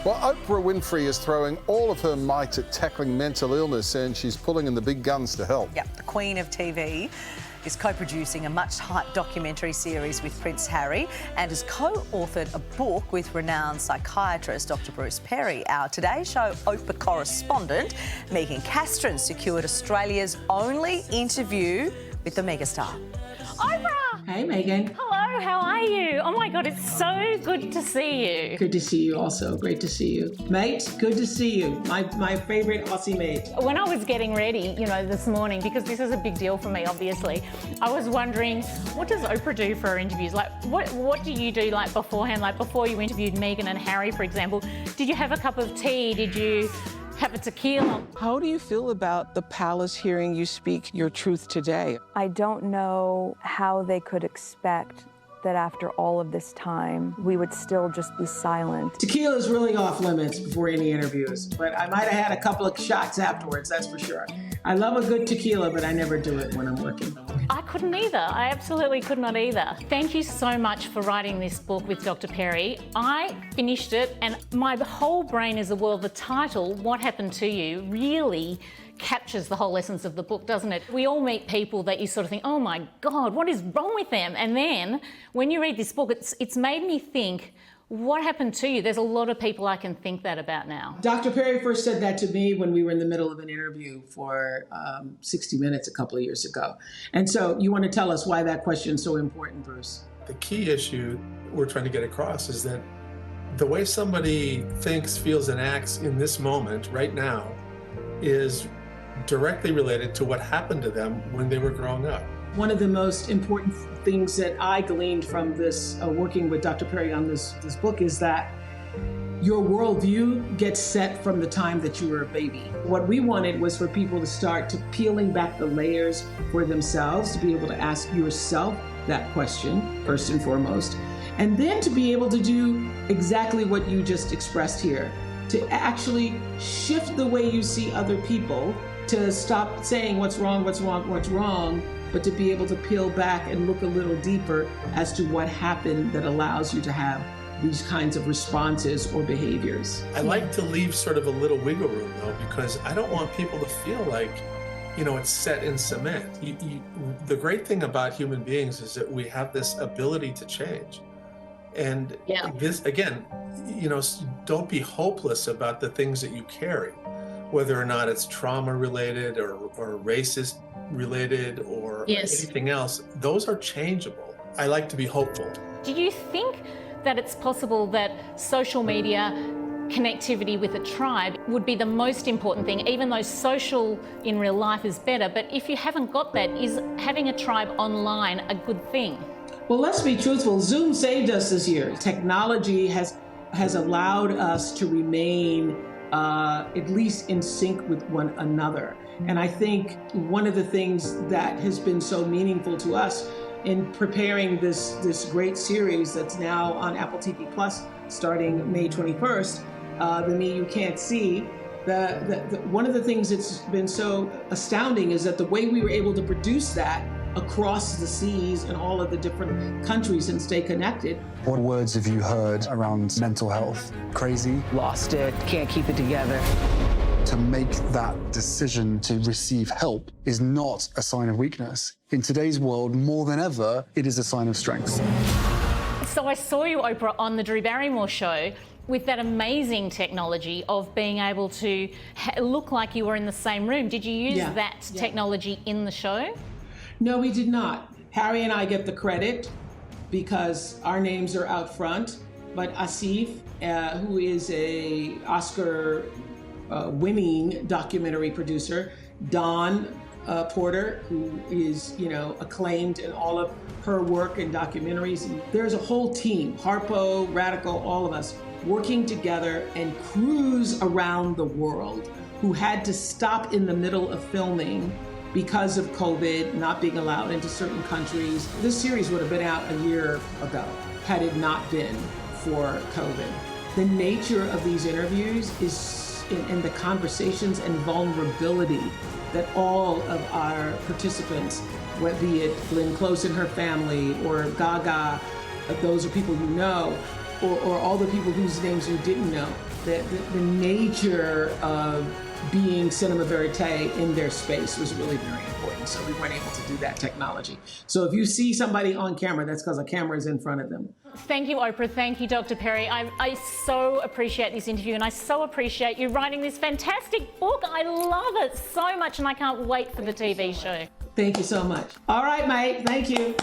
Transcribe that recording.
Well, Oprah Winfrey is throwing all of her might at tackling mental illness, and she's pulling in the big guns to help. Yep, the Queen of TV is co-producing a much-hyped documentary series with Prince Harry and has co-authored a book with renowned psychiatrist Dr Bruce Perry. Our Today Show Oprah correspondent Megan Castron secured Australia's only interview with the megastar. Oprah! Hey, Megan. Hello, how are you? Oh my God, it's so good to see you. Good to see you also. Great to see you. Mate, good to see you. My favorite Aussie mate. When I was getting ready, this morning, because this is a big deal for me, obviously, I was wondering, what does Oprah do for her interviews? Like, what do you do, like, beforehand? Like, before you interviewed Meghan and Harry, for example, did you have a cup of tea? Did you have a tequila? How do you feel about the palace hearing you speak your truth today? I don't know how they could expect that after all of this time, we would still just be silent. Tequila is really off limits before any interviews, but I might have had a couple of shots afterwards, that's for sure. I love a good tequila, but I never do it when I'm working. I couldn't either. I absolutely could not either. Thank you so much for writing this book with Dr. Perry. I finished it and my whole brain is a whirl. The title, What Happened to You, really captures the whole essence of the book, doesn't it? We all meet people that you sort of think, oh my God, what is wrong with them? And then when you read this book, it's made me think, what happened to you? There's a lot of people I can think that about now. Dr. Perry first said that to me when we were in the middle of an interview for 60 Minutes a couple of years ago. And so you want to tell us why that question is so important, Bruce? The key issue we're trying to get across is that the way somebody thinks, feels, and acts in this moment, right now, is directly related to what happened to them when they were growing up. One of the most important things that I gleaned from this, working with Dr. Perry on this book, is that your worldview gets set from the time that you were a baby. What we wanted was for people to start to peeling back the layers for themselves, to be able to ask yourself that question, first and foremost, and then to be able to do exactly what you just expressed here, to actually shift the way you see other people, to stop saying what's wrong, but to be able to peel back and look a little deeper as to what happened that allows you to have these kinds of responses or behaviors. I like to leave sort of a little wiggle room, though, because I don't want people to feel like, it's set in cement. The great thing about human beings is that we have this ability to change. And this, again, don't be hopeless about the things that you carry, whether or not it's trauma related or racist related or anything else. Those are changeable. I like to be hopeful. Do you think that it's possible that social media connectivity with a tribe would be the most important thing, even though social in real life is better? But if you haven't got that, is having a tribe online a good thing? Well, let's be truthful. Zoom saved us this year. Technology has allowed us to remain at least in sync with one another. And I think one of the things that has been so meaningful to us in preparing this great series that's now on Apple TV Plus starting May 21st, The Me You Can't See, one of the things that's been so astounding is that the way we were able to produce that across the seas and all of the different countries and stay connected. What words have you heard around mental health? Crazy? Lost it, can't keep it together. To make that decision to receive help is not a sign of weakness. In today's world, more than ever, it is a sign of strength. So I saw you, Oprah, on the Drew Barrymore show with that amazing technology of being able to look like you were in the same room. Did you use that technology in the show? No, we did not. Harry and I get the credit because our names are out front, but Asif, who is a Oscar winning documentary producer, Dawn Porter, who is, acclaimed in all of her work and documentaries. And there's a whole team, Harpo, Radical, all of us, working together and cruise around the world, who had to stop in the middle of filming because of COVID, not being allowed into certain countries. This series would have been out a year ago had it not been for COVID. The nature of these interviews is in the conversations and vulnerability that all of our participants, whether be it Glenn Close and her family, or Gaga, those are people you know, or all the people whose names you didn't know, the nature of being cinema verite in their space was really very important. So we weren't able to do that technology. So if you see somebody on camera, that's because a camera is in front of them. Thank you, Oprah. Thank you, Dr. Perry. I so appreciate this interview, and I so appreciate you writing this fantastic book. I love it so much, and I can't wait for the TV show. Thank you so much. All right, mate. Thank you.